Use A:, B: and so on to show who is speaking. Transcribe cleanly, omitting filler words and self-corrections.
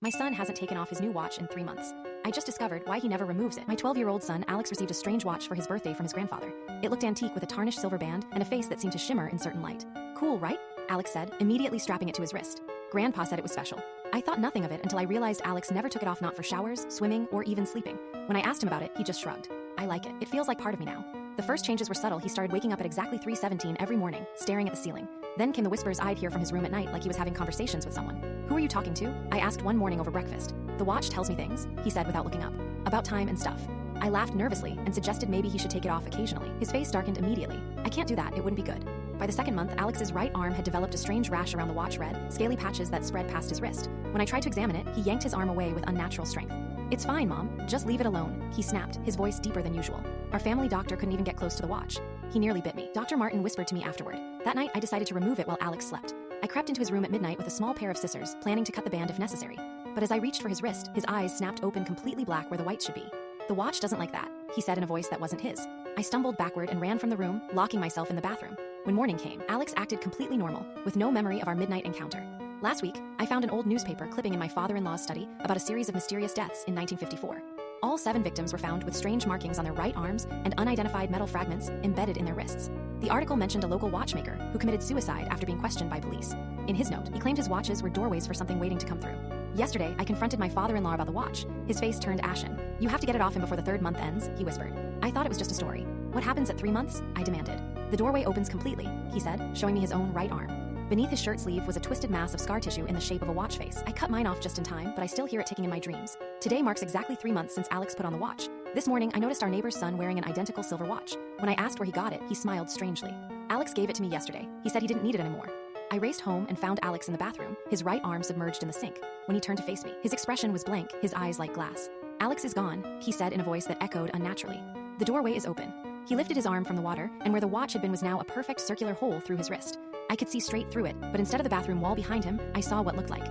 A: My son hasn't taken off his new watch in 3 months. I just discovered why he never removes it. My 12-year-old son, Alex, received a strange watch for his birthday from his grandfather. It looked antique with a tarnished silver band and a face that seemed to shimmer in certain light. Cool, right? Alex said, immediately strapping it to his wrist. Grandpa said it was special. I thought nothing of it until I realized Alex never took it off, not for showers, swimming, or even sleeping. When I asked him about it, he just shrugged. I like it. It feels like part of me now. The first changes were subtle. He started waking up at exactly 3:17 every morning, staring at the ceiling. Then came the whispers I'd hear from his room at night like he was having conversations with someone. Who are you talking to? I asked one morning over breakfast. The watch tells me things, he said without looking up. About time and stuff. I laughed nervously and suggested maybe he should take it off occasionally. His face darkened immediately. I can't do that, it wouldn't be good. By the second month, Alex's right arm had developed a strange rash around the watch, red, scaly patches that spread past his wrist. When I tried to examine it, he yanked his arm away with unnatural strength. It's fine, Mom. Just leave it alone, he snapped, his voice deeper than usual. Our family doctor couldn't even get close to the watch. He nearly bit me. Dr. Martin whispered to me afterward. That night, I decided to remove it while Alex slept. I crept into his room at midnight with a small pair of scissors, planning to cut the band if necessary. But as I reached for his wrist, his eyes snapped open completely black where the white should be. The watch doesn't like that, he said in a voice that wasn't his. I stumbled backward and ran from the room, locking myself in the bathroom. When morning came, Alex acted completely normal, with no memory of our midnight encounter. Last week, I found an old newspaper clipping in my father-in-law's study about a series of mysterious deaths in 1954. All 7 victims were found with strange markings on their right arms and unidentified metal fragments embedded in their wrists. The article mentioned a local watchmaker who committed suicide after being questioned by police. In his note, he claimed his watches were doorways for something waiting to come through. Yesterday, I confronted my father-in-law about the watch. His face turned ashen. You have to get it off him before the 3rd month ends, he whispered. I thought it was just a story. What happens at 3 months? I demanded. The doorway opens completely, he said, showing me his own right arm. Beneath his shirt sleeve was a twisted mass of scar tissue in the shape of a watch face. I cut mine off just in time, but I still hear it ticking in my dreams. Today marks exactly 3 months since Alex put on the watch. This morning, I noticed our neighbor's son wearing an identical silver watch. When I asked where he got it, he smiled strangely. Alex gave it to me yesterday. He said he didn't need it anymore. I raced home and found Alex in the bathroom, his right arm submerged in the sink. When he turned to face me, his expression was blank, his eyes like glass. Alex is gone, he said in a voice that echoed unnaturally. The doorway is open. He lifted his arm from the water, and where the watch had been was now a perfect circular hole through his wrist. I could see straight through it, but instead of the bathroom wall behind him, I saw what looked like